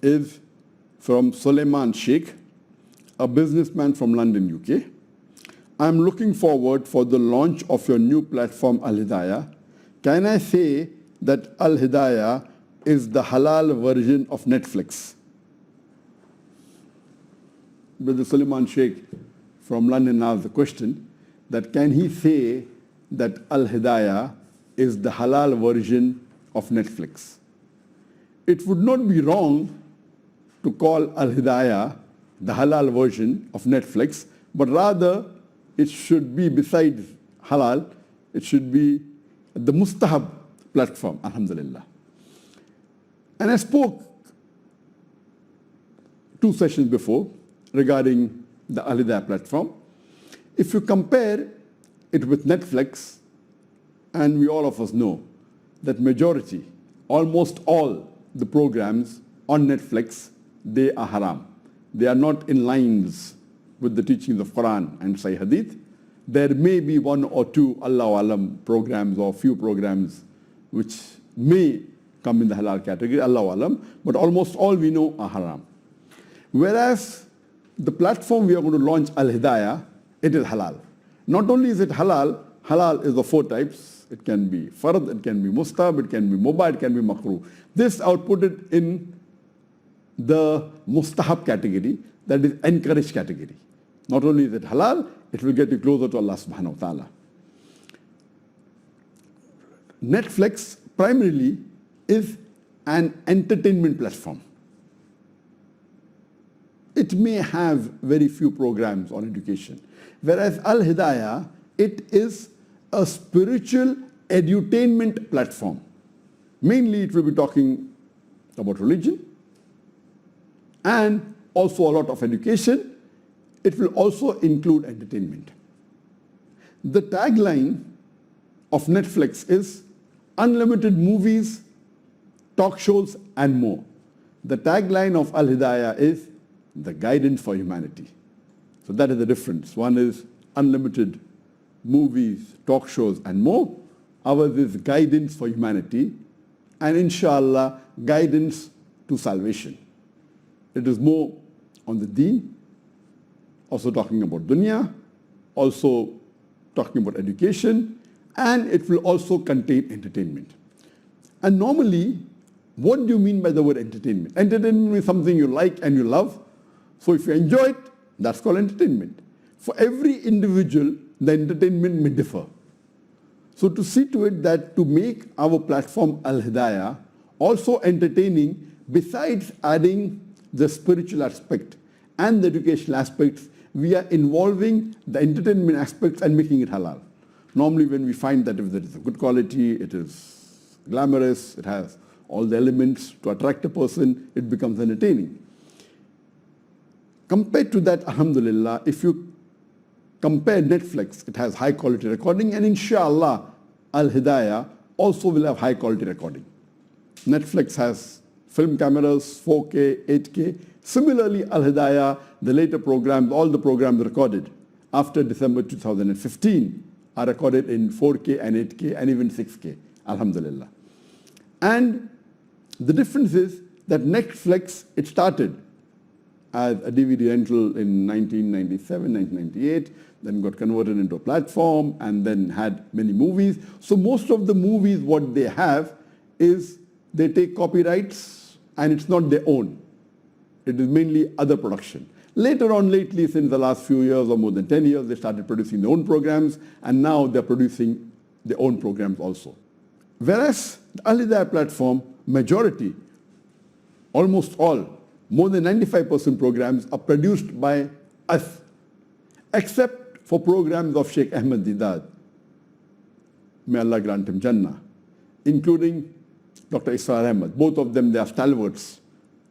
is from Suleiman Sheikh, a businessman from London, UK. I'm looking forward for the launch of your new platform, Al-Hidayaa. Can I say that Al-Hidayaa is the halal version of Netflix? Brother Suleiman Sheikh from London asked the question that can he say that Al-Hidayaa is the halal version of Netflix? It would not be wrong to call Al-Hidayaa the halal version of Netflix, but rather it should be, besides halal, it should be the mustahab platform, alhamdulillah. And I spoke 2 sessions before regarding the Al-Hidayaa platform. If you compare it with Netflix, and we all of us know that majority, almost all the programs on Netflix, they are haram. They are not in lines with the teachings of Quran and Sahih Hadith. There may be 1 or 2 Allahu Alam programs or few programs which may come in the halal category, Allahu Alam, but almost all we know are haram. Whereas the platform we are going to launch, Al-Hidayaa, it is halal. Not only is it halal, halal is of 4 types. It can be fard, it can be mustab, it can be mubah, it can be makruh. This I would put it in the mustahab category, that is encouraged category. Not only is it halal, it will get you closer to Allah subhanahu wa ta'ala. Netflix primarily is an entertainment platform. It may have very few programs on education. Whereas Al-Hidayaa, it is a spiritual edutainment platform. Mainly it will be talking about religion and also a lot of education. It will also include entertainment. The tagline of Netflix is unlimited movies, talk shows and more. The tagline of Al-Hidayaa is the guidance for humanity. So that is the difference. One is unlimited movies, talk shows and more. Ours is guidance for humanity and inshallah guidance to salvation. It is more on the deen, also talking about dunya, also talking about education, and it will also contain entertainment. And normally, what do you mean by the word entertainment? Entertainment is something you like and you love. So if you enjoy it, that's called entertainment. For every individual, the entertainment may differ. So to see to it that to make our platform Al-Hidayaa also entertaining, besides adding the spiritual aspect and the educational aspects, we are involving the entertainment aspects and making it halal. Normally when we find that if there is a good quality, it is glamorous, it has all the elements to attract a person, it becomes entertaining. Compared to that, alhamdulillah, if you compare Netflix, it has high quality recording, and inshallah, Al-Hidayaa also will have high quality recording. Netflix has film cameras, 4K, 8K. Similarly, Al-Hidayaa, the later programs, all the programs recorded after December 2015 are recorded in 4K and 8K and even 6K, alhamdulillah. And the difference is that Netflix, it started as a DVD rental in 1997, 1998, then got converted into a platform and then had many movies. So most of the movies, what they have is they take copyrights and it's not their own. It is mainly other production. Later on, lately, since the last few years or more than 10 years, they started producing their own programs and now they're producing their own programs also. Whereas the Al-Hidayaa platform, majority, almost all, more than 95% programs are produced by us, except for programs of Sheikh Ahmed Deedat, may Allah grant him Jannah, including Dr. Israr Ahmed. Both of them, they are stalwarts.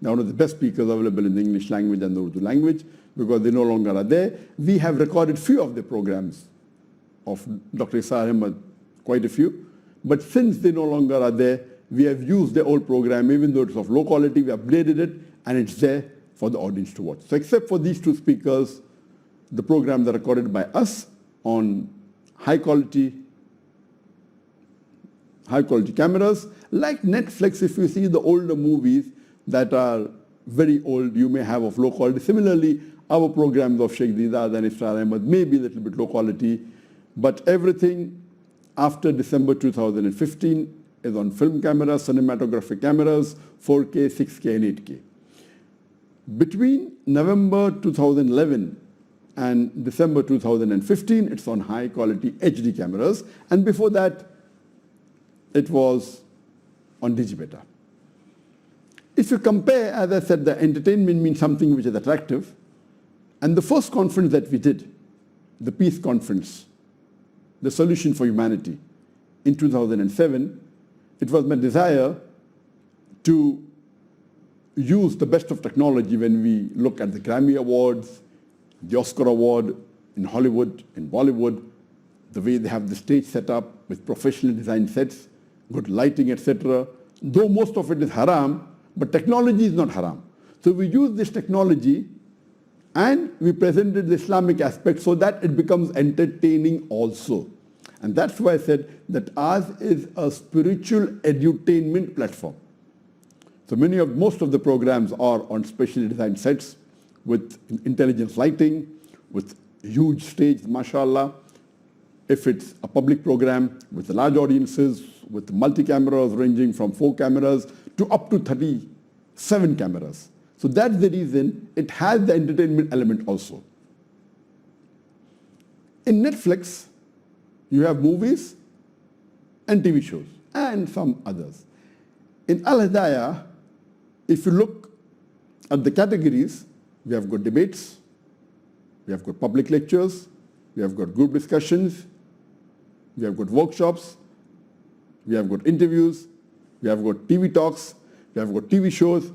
They are one of the best speakers available in the English language and the Urdu language because they no longer are there. We have recorded few of the programs of Dr. Israr Ahmed, quite a few. But since they no longer are there, we have used the old program, even though it's of low quality, we upgraded it, and it's there for the audience to watch. So except for these 2 speakers, the programs are recorded by us on high quality cameras. Like Netflix, if you see the older movies that are very old, you may have of low quality. Similarly, our programs of Sheikh Didad and Iftar Ahmad may be a little bit low quality, but everything after December 2015 is on film cameras, cinematographic cameras, 4K, 6K and 8K. Between November 2011 and December 2015, it's on high quality HD cameras, and before that, it was on Digibeta. If you compare, as I said, the entertainment means something which is attractive, and the first conference that we did, the Peace Conference, the Solution for Humanity, in 2007, it was my desire to use the best of technology when we look at the Grammy Awards, the Oscar Award in Hollywood, in Bollywood, the way they have the stage set up with professionally designed sets, good lighting, etc. Though most of it is haram, but technology is not haram. So we use this technology and we presented the Islamic aspect so that it becomes entertaining also. And that's why I said that ours is a spiritual edutainment platform. So most of the programs are on specially designed sets with intelligent lighting, with huge stage, mashallah. If it's a public program with large audiences, with multi-cameras ranging from 4 cameras to up to 37 cameras. So that's the reason it has the entertainment element also. In Netflix, you have movies and TV shows and some others. In Al-Hidayaa, if you look at the categories, we have got debates, we have got public lectures, we have got group discussions, we have got workshops, we have got interviews, we have got TV talks, we have got TV shows,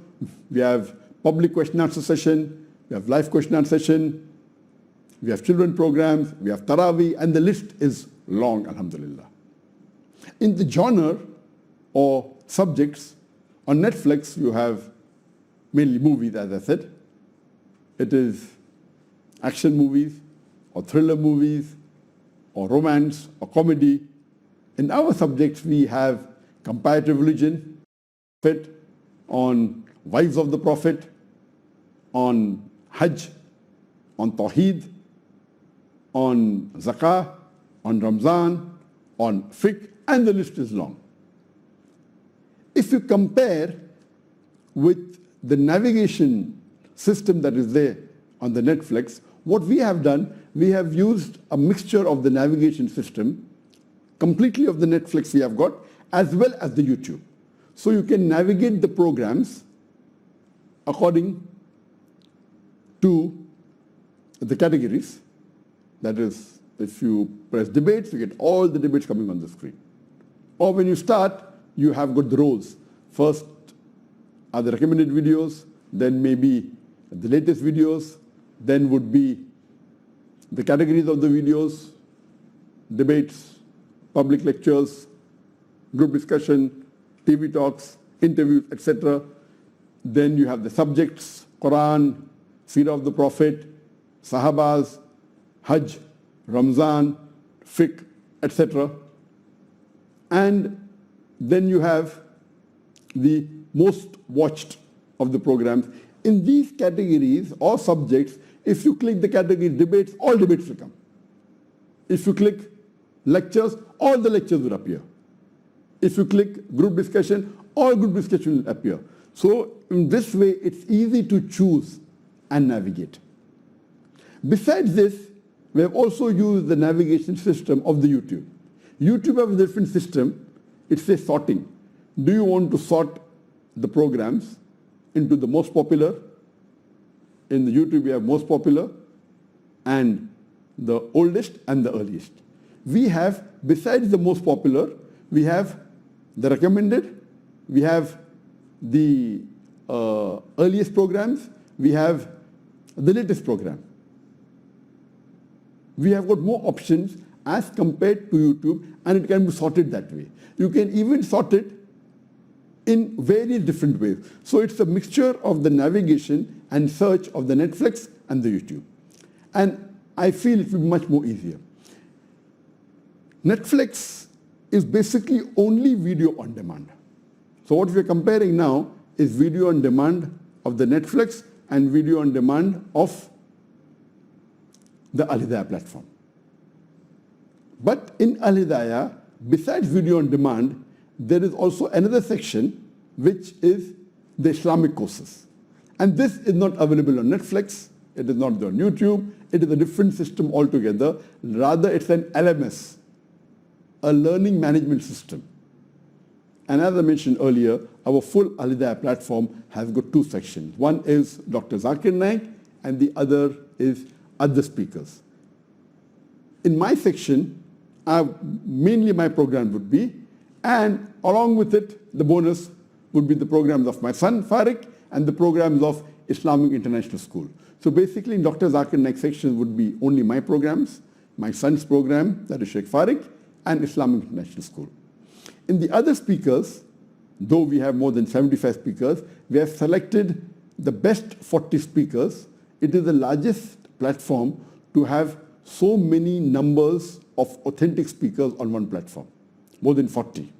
we have public question answer session, we have live question answer session, we have children programs, we have Taraweeh, and the list is long, alhamdulillah. In the genre or subjects, on Netflix you have mainly movies, as I said. It is action movies or thriller movies or romance or comedy. In our subjects we have comparative religion, on wives of the Prophet, on Hajj, on Tawheed, on Zakah, on Ramzan, on fiqh, and the list is long. If you compare with the navigation system that is there on the Netflix, what we have done, we have used a mixture of the navigation system, completely of the Netflix we have got, as well as the YouTube. So you can navigate the programs according to the categories. That is, if you press debates, you get all the debates coming on the screen. Or when you start, you have got the rows. First are the recommended videos, then maybe the latest videos, then would be the categories of the videos, debates, public lectures, group discussion, TV talks, interviews, etc. Then you have the subjects, Quran, Seerah of the Prophet, Sahabas, Hajj, Ramzan, fiqh, etc. And then you have the most watched of the programs. In these categories or subjects, if you click the category debates, all debates will come. If you click lectures, all the lectures will appear. If you click group discussion, all group discussion will appear. So in this way, it's easy to choose and navigate. Besides this, we have also used the navigation system of the YouTube. YouTube has a different system. It's a sorting. Do you want to sort the programs into the most popular? In the YouTube, we have most popular and the oldest and the earliest. We have, besides the most popular, we have the recommended, we have the earliest programs, we have the latest program. We have got more options as compared to YouTube, and it can be sorted that way. You can even sort it in various different ways. So it's a mixture of the navigation and search of the Netflix and the YouTube. And I feel it will be much more easier. Netflix is basically only video on demand. So what we're comparing now is video on demand of the Netflix and video on demand of the Al-Hidayaa platform. But in Al-Hidayaa, besides video on demand, there is also another section which is the Islamic courses. And this is not available on Netflix, it is not on YouTube, it is a different system altogether. Rather, it's an LMS, a learning management system. And as I mentioned earlier, our full Al-Hidayaa platform has got two sections. One is Dr. Zakir Naik and the other is other speakers. In my section, mainly my program would be, and along with it, the bonus would be the programs of my son, Farik, and the programs of Islamic International School. So basically, in Dr. Zakir Naik's section would be only my programs, my son's program, that is Sheikh Farik, and Islamic International School. In the other speakers, though we have more than 75 speakers, we have selected the best 40 speakers. It is the largest platform to have so many numbers of authentic speakers on one platform, more than 40.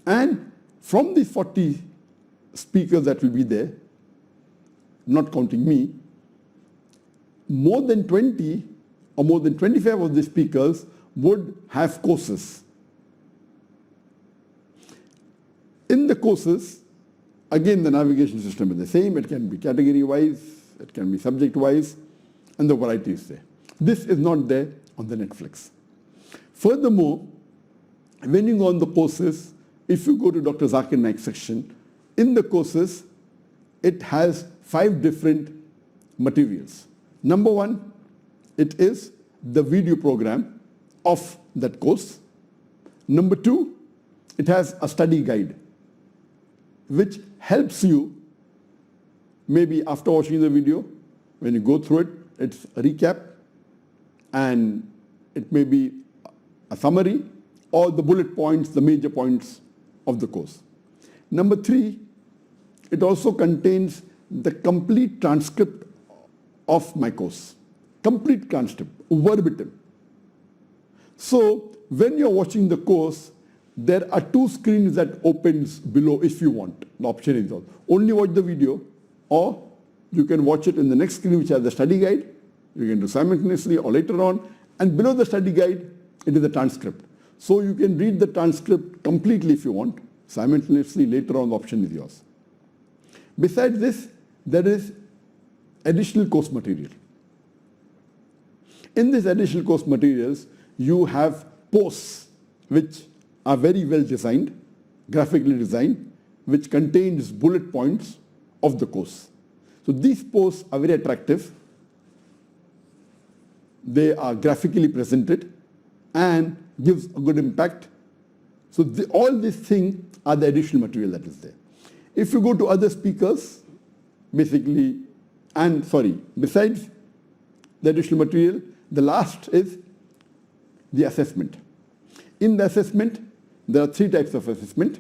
And from these 40 speakers that will be there, not counting me, more than 20 or more than 25 of the speakers would have courses. In the courses, again the navigation system is the same. It can be category-wise, it can be subject-wise, and the variety is there. This is not there on the Netflix. Furthermore, when you go on the courses, if you go to Dr. Zakir Naik section, in the courses, it has 5 different materials. Number 1, it is the video program of that course. Number 2, it has a study guide, which helps you, maybe after watching the video, when you go through it, it's a recap, and it may be a summary or the bullet points, the major points of the course. Number 3, it also contains the complete transcript of my course. Complete transcript, verbatim. So when you're watching the course, there are 2 screens that opens below if you want. The option is only watch the video, or you can watch it in the next screen which has the study guide. You can do simultaneously or later on. And below the study guide, it is the transcript. So you can read the transcript completely if you want. Simultaneously, later on, the option is yours. Besides this, there is additional course material. In this additional course materials, you have posts which are very well designed, graphically designed, which contains bullet points of the course. So these posts are very attractive. They are graphically presented and gives a good impact. So all these things are the additional material that is there. If you go to other speakers, basically, besides the additional material, the last is the assessment. In the assessment, there are 3 types of assessment.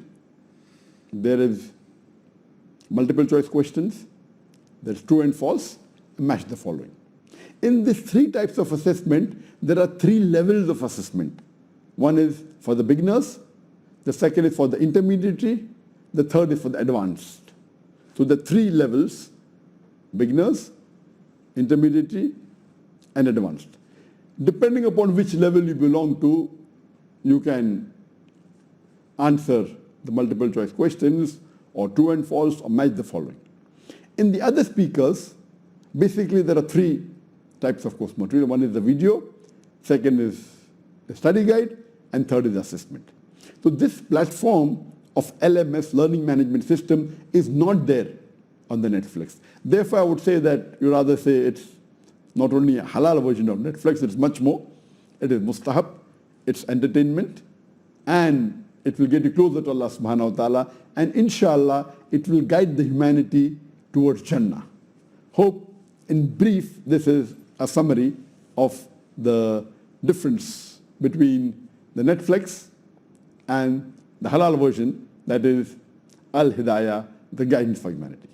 There is multiple choice questions, there's true and false, and match the following. In these 3 types of assessment, there are 3 levels of assessment. One is for the beginners, the second is for the intermediate, the third is for the advanced. So the 3 levels, beginners, intermediate, and advanced. Depending upon which level you belong to, you can answer the multiple choice questions, or true and false, or match the following. In the other speakers, basically there are 3 types of course material. One is the video, second is the study guide, and third is assessment. So this platform of LMS, Learning Management System, is not there on the Netflix. Therefore, I would say that you rather say it's not only a halal version of Netflix, it's much more. It is mustahab, it's entertainment, and it will get you closer to Allah subhanahu wa ta'ala, and inshallah, it will guide the humanity towards Jannah. Hope, in brief, this is a summary of the difference between the Netflix and the halal version, that is Al-Hidayaa, the guidance for humanity.